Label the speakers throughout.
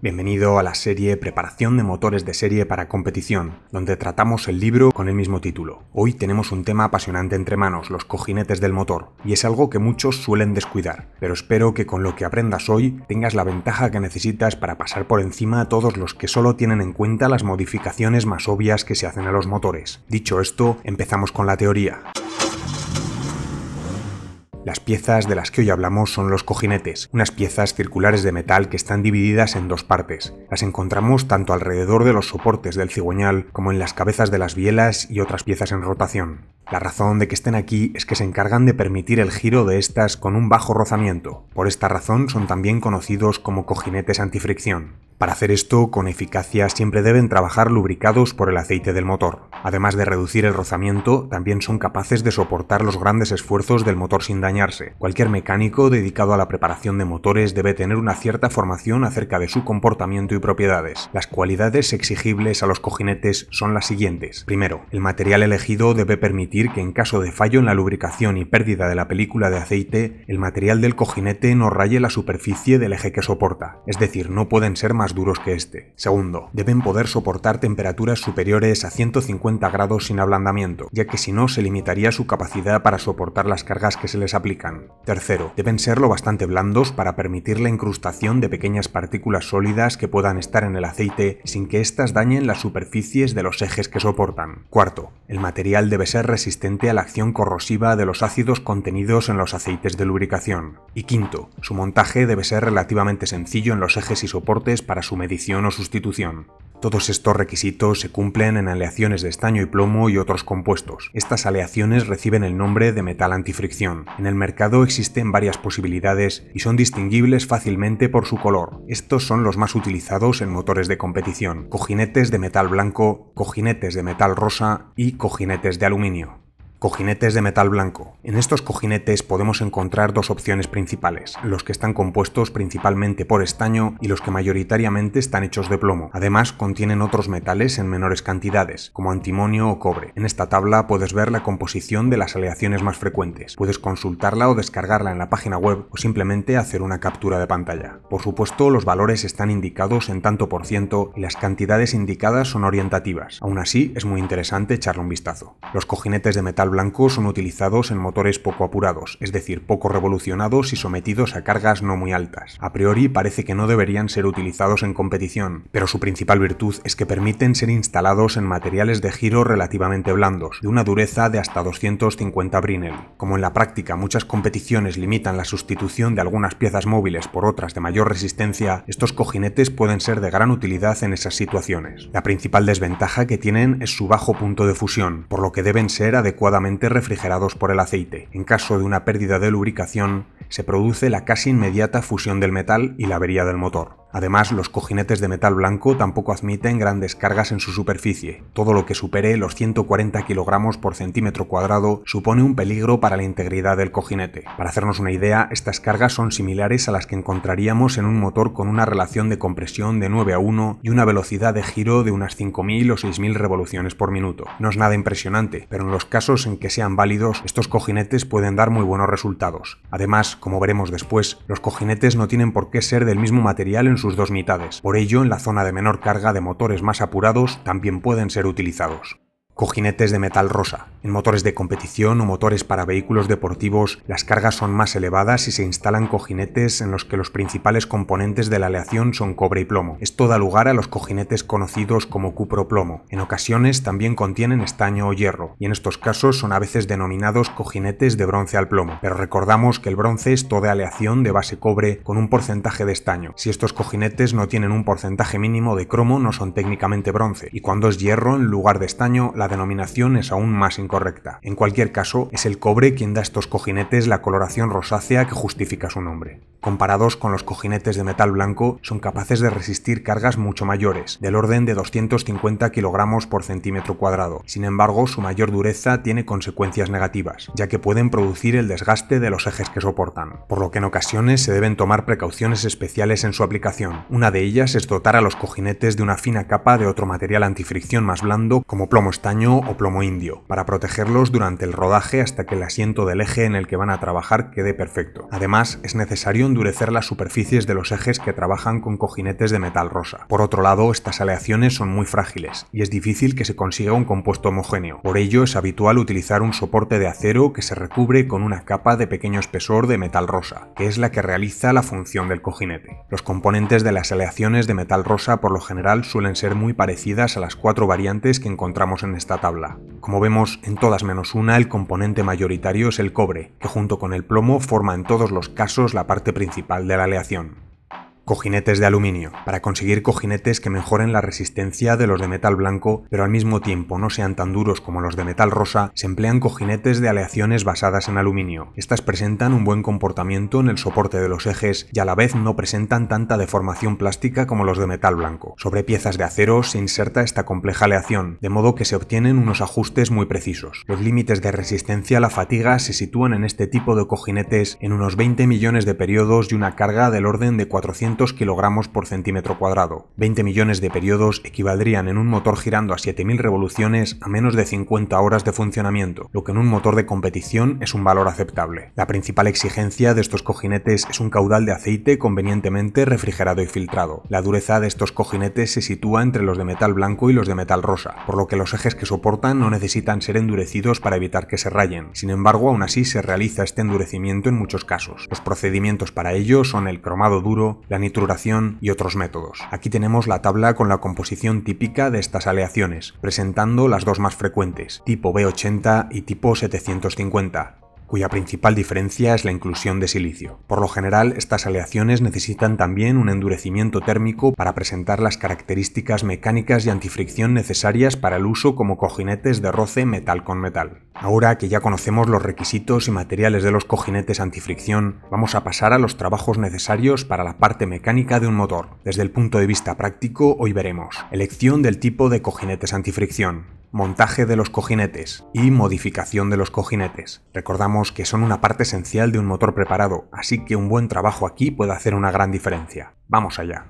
Speaker 1: Bienvenido a la serie Preparación de motores de serie para competición, donde tratamos el libro con el mismo título. Hoy tenemos un tema apasionante entre manos, los cojinetes del motor, y es algo que muchos suelen descuidar, pero espero que con lo que aprendas hoy tengas la ventaja que necesitas para pasar por encima a todos los que solo tienen en cuenta las modificaciones más obvias que se hacen a los motores. Dicho esto, empezamos con la teoría. Las piezas de las que hoy hablamos son los cojinetes, unas piezas circulares de metal que están divididas en dos partes. Las encontramos tanto alrededor de los soportes del cigüeñal como en las cabezas de las bielas y otras piezas en rotación. La razón de que estén aquí es que se encargan de permitir el giro de estas con un bajo rozamiento. Por esta razón son también conocidos como cojinetes antifricción. Para hacer esto con eficacia siempre deben trabajar lubricados por el aceite del motor. Además de reducir el rozamiento, también son capaces de soportar los grandes esfuerzos del motor sin dañarse. Cualquier mecánico dedicado a la preparación de motores debe tener una cierta formación acerca de su comportamiento y propiedades. Las cualidades exigibles a los cojinetes son las siguientes. Primero, el material elegido debe permitir que en caso de fallo en la lubricación y pérdida de la película de aceite, el material del cojinete no raye la superficie del eje que soporta, es decir, no pueden ser más duros que este. Segundo, deben poder soportar temperaturas superiores a 150 grados sin ablandamiento, ya que si no se limitaría su capacidad para soportar las cargas que se les aplican. Tercero, deben ser lo bastante blandos para permitir la incrustación de pequeñas partículas sólidas que puedan estar en el aceite sin que éstas dañen las superficies de los ejes que soportan. Cuarto, el material debe ser resistente a la acción corrosiva de los ácidos contenidos en los aceites de lubricación. Y quinto, su montaje debe ser relativamente sencillo en los ejes y soportes para su medición o sustitución. Todos estos requisitos se cumplen en aleaciones de estaño y plomo y otros compuestos. Estas aleaciones reciben el nombre de metal antifricción. En el mercado existen varias posibilidades y son distinguibles fácilmente por su color. Estos son los más utilizados en motores de competición: cojinetes de metal blanco, cojinetes de metal rosa y cojinetes de aluminio. Cojinetes de metal blanco. En estos cojinetes podemos encontrar dos opciones principales, los que están compuestos principalmente por estaño y los que mayoritariamente están hechos de plomo. Además, contienen otros metales en menores cantidades, como antimonio o cobre. En esta tabla puedes ver la composición de las aleaciones más frecuentes. Puedes consultarla o descargarla en la página web o simplemente hacer una captura de pantalla. Por supuesto, los valores están indicados en tanto por ciento y las cantidades indicadas son orientativas. Aún así, es muy interesante echarle un vistazo. Los cojinetes de metal blanco son utilizados en motores poco apurados, es decir, poco revolucionados y sometidos a cargas no muy altas. A priori parece que no deberían ser utilizados en competición, pero su principal virtud es que permiten ser instalados en materiales de giro relativamente blandos, de una dureza de hasta 250 Brinell. Como en la práctica muchas competiciones limitan la sustitución de algunas piezas móviles por otras de mayor resistencia, estos cojinetes pueden ser de gran utilidad en esas situaciones. La principal desventaja que tienen es su bajo punto de fusión, por lo que deben ser adecuadamente refrigerados por el aceite. En caso de una pérdida de lubricación, se produce la casi inmediata fusión del metal y la avería del motor. Además, los cojinetes de metal blanco tampoco admiten grandes cargas en su superficie. Todo lo que supere los 140 kg por centímetro cuadrado supone un peligro para la integridad del cojinete. Para hacernos una idea, estas cargas son similares a las que encontraríamos en un motor con una relación de compresión de 9:1 y una velocidad de giro de unas 5.000 o 6.000 revoluciones por minuto. No es nada impresionante, pero en los casos en que sean válidos, estos cojinetes pueden dar muy buenos resultados. Además, como veremos después, los cojinetes no tienen por qué ser del mismo material en sus dos mitades. Por ello, en la zona de menor carga de motores más apurados también pueden ser utilizados. Cojinetes de metal rosa. En motores de competición o motores para vehículos deportivos, las cargas son más elevadas y se instalan cojinetes en los que los principales componentes de la aleación son cobre y plomo. Esto da lugar a los cojinetes conocidos como cupro-plomo. En ocasiones también contienen estaño o hierro, y en estos casos son a veces denominados cojinetes de bronce al plomo. Pero recordamos que el bronce es toda aleación de base cobre con un porcentaje de estaño. Si estos cojinetes no tienen un porcentaje mínimo de cromo, no son técnicamente bronce, y cuando es hierro en lugar de estaño, la denominación es aún más incorrecta. En cualquier caso, es el cobre quien da a estos cojinetes la coloración rosácea que justifica su nombre. Comparados con los cojinetes de metal blanco, son capaces de resistir cargas mucho mayores, del orden de 250 kg por centímetro cuadrado. Sin embargo, su mayor dureza tiene consecuencias negativas, ya que pueden producir el desgaste de los ejes que soportan, por lo que en ocasiones se deben tomar precauciones especiales en su aplicación. Una de ellas es dotar a los cojinetes de una fina capa de otro material antifricción más blando, como plomo estaño estaño o plomo indio, para protegerlos durante el rodaje hasta que el asiento del eje en el que van a trabajar quede perfecto. Además, es necesario endurecer las superficies de los ejes que trabajan con cojinetes de metal rosa. Por otro lado, estas aleaciones son muy frágiles y es difícil que se consiga un compuesto homogéneo. Por ello, es habitual utilizar un soporte de acero que se recubre con una capa de pequeño espesor de metal rosa, que es la que realiza la función del cojinete. Los componentes de las aleaciones de metal rosa por lo general suelen ser muy parecidas a las 4 variantes que encontramos en esta tabla. Como vemos, en todas menos una, el componente mayoritario es el cobre, que junto con el plomo forma en todos los casos la parte principal de la aleación. Cojinetes de aluminio. Para conseguir cojinetes que mejoren la resistencia de los de metal blanco, pero al mismo tiempo no sean tan duros como los de metal rosa, se emplean cojinetes de aleaciones basadas en aluminio. Estas presentan un buen comportamiento en el soporte de los ejes y a la vez no presentan tanta deformación plástica como los de metal blanco. Sobre piezas de acero se inserta esta compleja aleación, de modo que se obtienen unos ajustes muy precisos. Los límites de resistencia a la fatiga se sitúan en este tipo de cojinetes en unos 20 millones de periodos y una carga del orden de 400 kilogramos por centímetro cuadrado. 20 millones de periodos equivaldrían en un motor girando a 7000 revoluciones a menos de 50 horas de funcionamiento, lo que en un motor de competición es un valor aceptable. La principal exigencia de estos cojinetes es un caudal de aceite convenientemente refrigerado y filtrado. La dureza de estos cojinetes se sitúa entre los de metal blanco y los de metal rosa, por lo que los ejes que soportan no necesitan ser endurecidos para evitar que se rayen. Sin embargo, aún así se realiza este endurecimiento en muchos casos. Los procedimientos para ello son el cromado duro, la nituración y otros métodos. Aquí tenemos la tabla con la composición típica de estas aleaciones, presentando las dos más frecuentes, tipo B80 y tipo 750. Cuya principal diferencia es la inclusión de silicio. Por lo general, estas aleaciones necesitan también un endurecimiento térmico para presentar las características mecánicas y antifricción necesarias para el uso como cojinetes de roce metal con metal. Ahora que ya conocemos los requisitos y materiales de los cojinetes antifricción, vamos a pasar a los trabajos necesarios para la parte mecánica de un motor. Desde el punto de vista práctico, hoy veremos elección del tipo de cojinetes antifricción, montaje de los cojinetes y modificación de los cojinetes. Recordamos que son una parte esencial de un motor preparado, así que un buen trabajo aquí puede hacer una gran diferencia. ¡Vamos allá!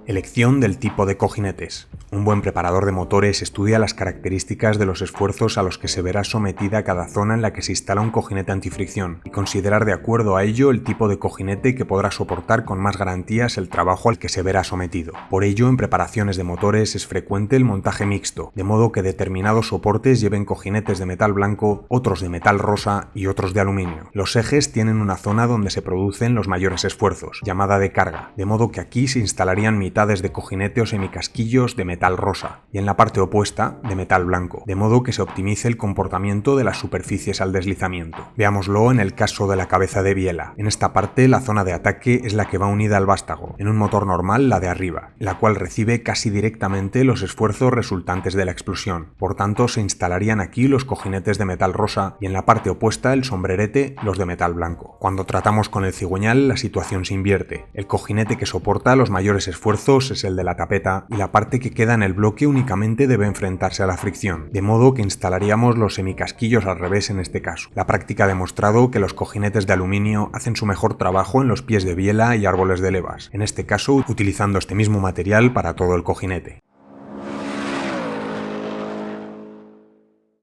Speaker 1: Elección del tipo de cojinetes. Un buen preparador de motores estudia las características de los esfuerzos a los que se verá sometida cada zona en la que se instala un cojinete antifricción y considerar de acuerdo a ello el tipo de cojinete que podrá soportar con más garantías el trabajo al que se verá sometido. Por ello, en preparaciones de motores es frecuente el montaje mixto, de modo que determinados soportes lleven cojinetes de metal blanco, otros de metal rosa y otros de aluminio. Los ejes tienen una zona donde se producen los mayores esfuerzos, llamada de carga, de modo que aquí se instalarían mitades de cojinete o semicasquillos de metal rosa y en la parte opuesta de metal blanco, de modo que se optimice el comportamiento de las superficies al deslizamiento. Veámoslo en el caso de la cabeza de biela. En esta parte la zona de ataque es la que va unida al vástago, en un motor normal la de arriba, la cual recibe casi directamente los esfuerzos resultantes de la explosión. Por tanto, se instalarían aquí los cojinetes de metal rosa y en la parte opuesta el sombrerete los de metal blanco. Cuando tratamos con el cigüeñal la situación se invierte. El cojinete que soporta los mayores esfuerzos es el de la tapeta y la parte que queda en el bloque únicamente debe enfrentarse a la fricción, de modo que instalaríamos los semicasquillos al revés en este caso. La práctica ha demostrado que los cojinetes de aluminio hacen su mejor trabajo en los pies de biela y árboles de levas, en este caso utilizando este mismo material para todo el cojinete.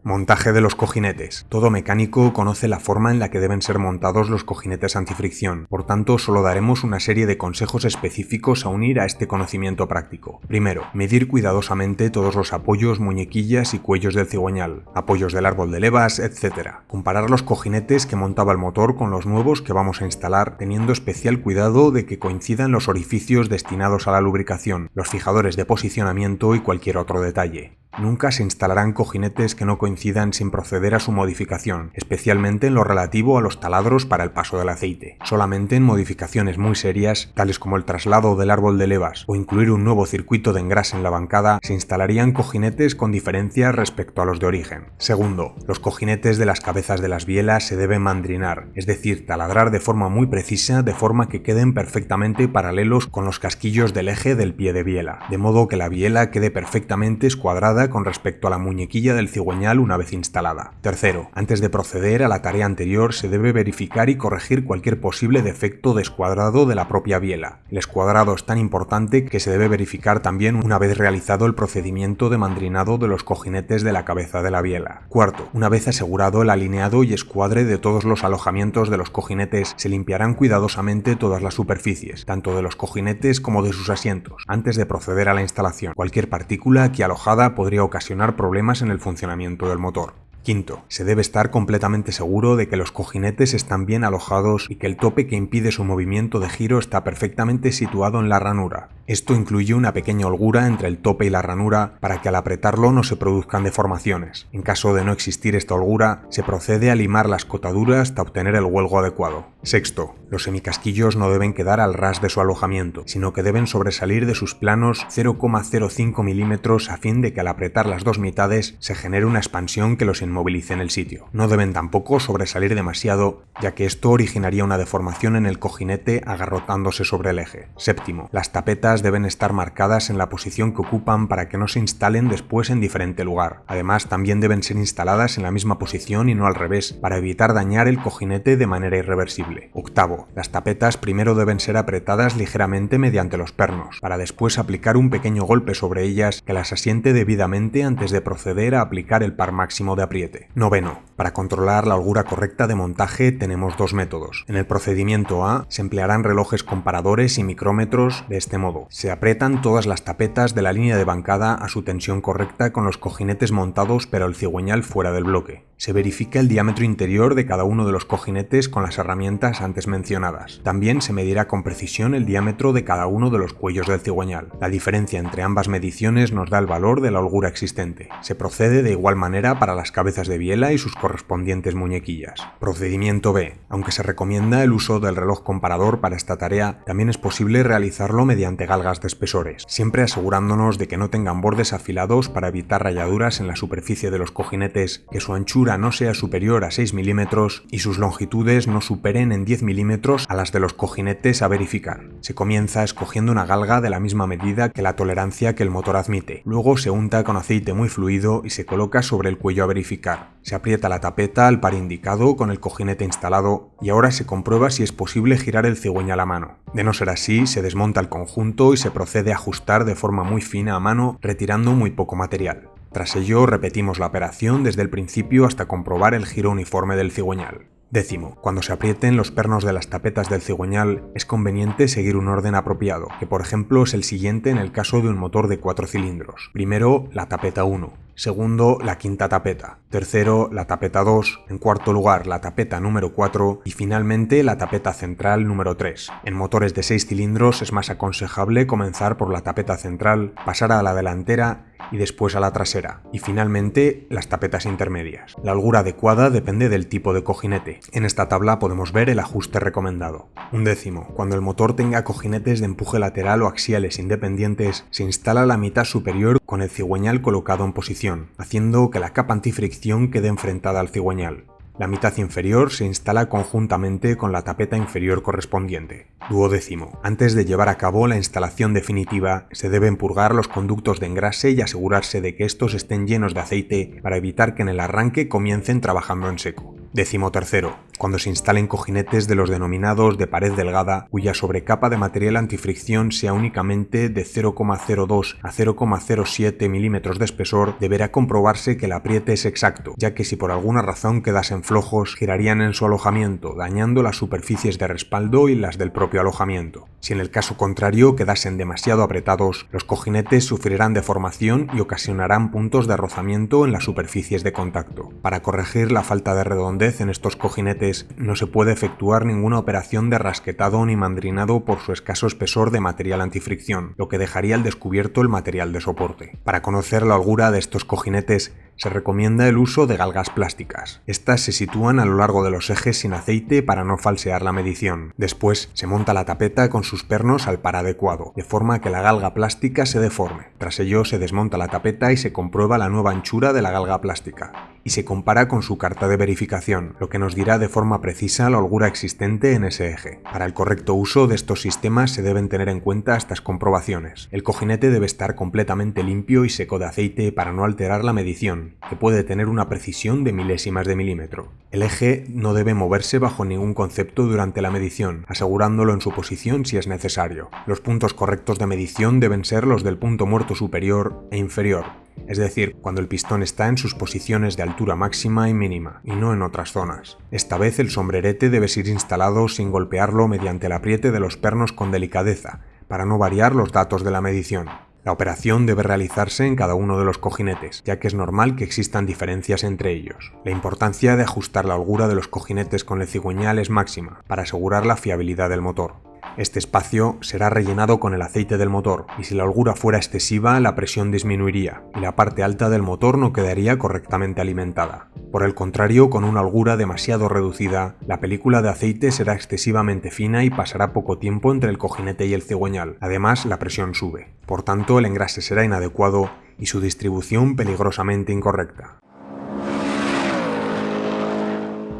Speaker 1: Montaje de los cojinetes. Todo mecánico conoce la forma en la que deben ser montados los cojinetes antifricción, por tanto solo daremos una serie de consejos específicos a unir a este conocimiento práctico. Primero, medir cuidadosamente todos los apoyos, muñequillas y cuellos del cigüeñal, apoyos del árbol de levas, etc. Comparar los cojinetes que montaba el motor con los nuevos que vamos a instalar, teniendo especial cuidado de que coincidan los orificios destinados a la lubricación, los fijadores de posicionamiento y cualquier otro detalle. Nunca se instalarán cojinetes que no coincidan sin proceder a su modificación, especialmente en lo relativo a los taladros para el paso del aceite. Solamente en modificaciones muy serias, tales como el traslado del árbol de levas o incluir un nuevo circuito de engrase en la bancada, se instalarían cojinetes con diferencias respecto a los de origen. Segundo, los cojinetes de las cabezas de las bielas se deben mandrinar, es decir, taladrar de forma muy precisa de forma que queden perfectamente paralelos con los casquillos del eje del pie de biela, de modo que la biela quede perfectamente escuadrada con respecto a la muñequilla del cigüeñal una vez instalada. Tercero, antes de proceder a la tarea anterior se debe verificar y corregir cualquier posible defecto de escuadrado de la propia biela. El escuadrado es tan importante que se debe verificar también una vez realizado el procedimiento de mandrinado de los cojinetes de la cabeza de la biela. Cuarto, una vez asegurado el alineado y escuadre de todos los alojamientos de los cojinetes, se limpiarán cuidadosamente todas las superficies, tanto de los cojinetes como de sus asientos, antes de proceder a la instalación. Cualquier partícula aquí alojada podría ocasionar problemas en el funcionamiento del motor. Quinto, se debe estar completamente seguro de que los cojinetes están bien alojados y que el tope que impide su movimiento de giro está perfectamente situado en la ranura. Esto incluye una pequeña holgura entre el tope y la ranura para que al apretarlo no se produzcan deformaciones. En caso de no existir esta holgura, se procede a limar las cotaduras hasta obtener el huelgo adecuado. Sexto, los semicasquillos no deben quedar al ras de su alojamiento, sino que deben sobresalir de sus planos 0,05 milímetros a fin de que al apretar las dos mitades se genere una expansión que los inmovilice en el sitio. No deben tampoco sobresalir demasiado, ya que esto originaría una deformación en el cojinete agarrotándose sobre el eje. Séptimo, las tapetas deben estar marcadas en la posición que ocupan para que no se instalen después en diferente lugar. Además, también deben ser instaladas en la misma posición y no al revés, para evitar dañar el cojinete de manera irreversible. Octavo, las tapetas primero deben ser apretadas ligeramente mediante los pernos, para después aplicar un pequeño golpe sobre ellas que las asiente debidamente antes de proceder a aplicar el par máximo de apriete. Noveno, para controlar la holgura correcta de montaje tenemos dos métodos. En el procedimiento A se emplearán relojes comparadores y micrómetros de este modo. Se aprietan todas las tapetas de la línea de bancada a su tensión correcta con los cojinetes montados pero el cigüeñal fuera del bloque. Se verifica el diámetro interior de cada uno de los cojinetes con las herramientas antes mencionadas. También se medirá con precisión el diámetro de cada uno de los cuellos del cigüeñal. La diferencia entre ambas mediciones nos da el valor de la holgura existente. Se procede de igual manera para las cabezas de biela y sus correspondientes muñequillas. Procedimiento B. Aunque se recomienda el uso del reloj comparador para esta tarea, también es posible realizarlo mediante galgas de espesores, siempre asegurándonos de que no tengan bordes afilados para evitar rayaduras en la superficie de los cojinetes, que su anchura no sea superior a 6 milímetros y sus longitudes no superen en 10 milímetros a las de los cojinetes a verificar. Se comienza escogiendo una galga de la misma medida que la tolerancia que el motor admite. Luego se unta con aceite muy fluido y se coloca sobre el cuello a verificar. Se aprieta la tapeta al par indicado con el cojinete instalado y ahora se comprueba si es posible girar el cigüeñal a mano. De no ser así, se desmonta el conjunto y se procede a ajustar de forma muy fina a mano, retirando muy poco material. Tras ello, repetimos la operación desde el principio hasta comprobar el giro uniforme del cigüeñal. Décimo, cuando se aprieten los pernos de las tapetas del cigüeñal, es conveniente seguir un orden apropiado, que por ejemplo es el siguiente en el caso de un motor de 4 cilindros. Primero, la tapeta 1. Segundo, la quinta tapeta. Tercero, la tapeta 2. En cuarto lugar, la tapeta número 4. Y finalmente, la tapeta central número 3. En motores de 6 cilindros es más aconsejable comenzar por la tapeta central, pasar a la delantera y después a la trasera. Y finalmente, las tapetas intermedias. La holgura adecuada depende del tipo de cojinete. En esta tabla podemos ver el ajuste recomendado. 1/10. Cuando el motor tenga cojinetes de empuje lateral o axiales independientes, se instala la mitad superior con el cigüeñal colocado en posición, haciendo que la capa antifricción quede enfrentada al cigüeñal. La mitad inferior se instala conjuntamente con la tapeta inferior correspondiente. 12. Antes de llevar a cabo la instalación definitiva, se deben purgar los conductos de engrase y asegurarse de que estos estén llenos de aceite para evitar que en el arranque comiencen trabajando en seco. 13. Cuando se instalen cojinetes de los denominados de pared delgada, cuya sobrecapa de material antifricción sea únicamente de 0,02 a 0,07 milímetros de espesor, deberá comprobarse que el apriete es exacto, ya que si por alguna razón quedasen flojos, girarían en su alojamiento, dañando las superficies de respaldo y las del propio alojamiento. Si en el caso contrario quedasen demasiado apretados, los cojinetes sufrirán deformación y ocasionarán puntos de rozamiento en las superficies de contacto. Para corregir la falta de redondez en estos cojinetes, no se puede efectuar ninguna operación de rasquetado ni mandrinado por su escaso espesor de material antifricción, lo que dejaría al descubierto el material de soporte. Para conocer la holgura de estos cojinetes, se recomienda el uso de galgas plásticas. Estas se sitúan a lo largo de los ejes sin aceite para no falsear la medición. Después, se monta la tapeta con sus pernos al par adecuado, de forma que la galga plástica se deforme. Tras ello, se desmonta la tapeta y se comprueba la nueva anchura de la galga plástica. y se compara con su carta de verificación, lo que nos dirá de forma precisa la holgura existente en ese eje. Para el correcto uso de estos sistemas se deben tener en cuenta estas comprobaciones. El cojinete debe estar completamente limpio y seco de aceite para no alterar la medición, que puede tener una precisión de milésimas de milímetro. El eje no debe moverse bajo ningún concepto durante la medición, asegurándolo en su posición si es necesario. Los puntos correctos de medición deben ser los del punto muerto superior e inferior, es decir, cuando el pistón está en sus posiciones de altura máxima y mínima, y no en otras zonas. Esta vez el sombrerete debe ser instalado sin golpearlo mediante el apriete de los pernos con delicadeza, para no variar los datos de la medición. La operación debe realizarse en cada uno de los cojinetes, ya que es normal que existan diferencias entre ellos. La importancia de ajustar la holgura de los cojinetes con el cigüeñal es máxima, para asegurar la fiabilidad del motor. Este espacio será rellenado con el aceite del motor, y si la holgura fuera excesiva, la presión disminuiría, y la parte alta del motor no quedaría correctamente alimentada. Por el contrario, con una holgura demasiado reducida, la película de aceite será excesivamente fina y pasará poco tiempo entre el cojinete y el cigüeñal. Además, la presión sube. Por tanto, el engrase será inadecuado y su distribución peligrosamente incorrecta.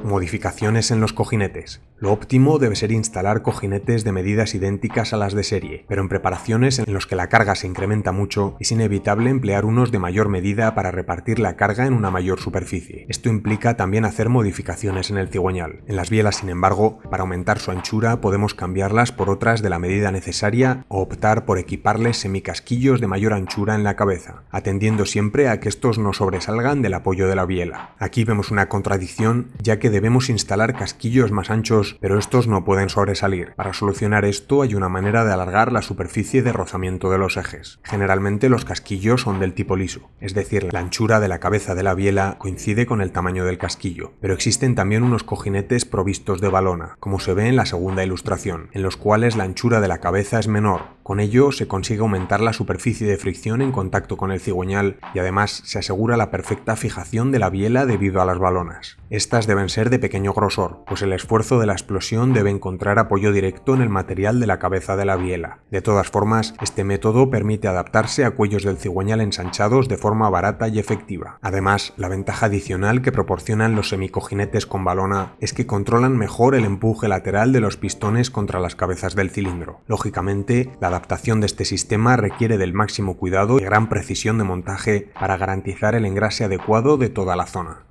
Speaker 1: Modificaciones en los cojinetes. Lo óptimo debe ser instalar cojinetes de medidas idénticas a las de serie, pero en preparaciones en los que la carga se incrementa mucho, es inevitable emplear unos de mayor medida para repartir la carga en una mayor superficie. Esto implica también hacer modificaciones en el cigüeñal. En las bielas, sin embargo, para aumentar su anchura podemos cambiarlas por otras de la medida necesaria o optar por equiparles semicasquillos de mayor anchura en la cabeza, atendiendo siempre a que estos no sobresalgan del apoyo de la biela. Aquí vemos una contradicción, ya que debemos instalar casquillos más anchos, pero estos no pueden sobresalir. Para solucionar esto hay una manera de alargar la superficie de rozamiento de los ejes. Generalmente los casquillos son del tipo liso, es decir, la anchura de la cabeza de la biela coincide con el tamaño del casquillo, pero existen también unos cojinetes provistos de balona, como se ve en la segunda ilustración, en los cuales la anchura de la cabeza es menor. Con ello se consigue aumentar la superficie de fricción en contacto con el cigüeñal y además se asegura la perfecta fijación de la biela debido a las balonas. Estas deben ser de pequeño grosor, pues el esfuerzo de la explosión debe encontrar apoyo directo en el material de la cabeza de la biela. De todas formas, este método permite adaptarse a cuellos del cigüeñal ensanchados de forma barata y efectiva. Además, la ventaja adicional que proporcionan los semicojinetes con balona es que controlan mejor el empuje lateral de los pistones contra las cabezas del cilindro. Lógicamente, la adaptación de este sistema requiere del máximo cuidado y gran precisión de montaje para garantizar el engrase adecuado de toda la zona.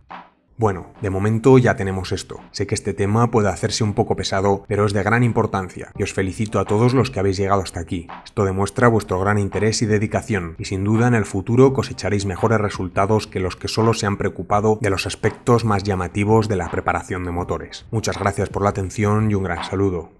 Speaker 1: Bueno, de momento ya tenemos esto. Sé que este tema puede hacerse un poco pesado, pero es de gran importancia, y os felicito a todos los que habéis llegado hasta aquí. Esto demuestra vuestro gran interés y dedicación, y sin duda en el futuro cosecharéis mejores resultados que los que solo se han preocupado de los aspectos más llamativos de la preparación de motores. Muchas gracias por la atención y un gran saludo.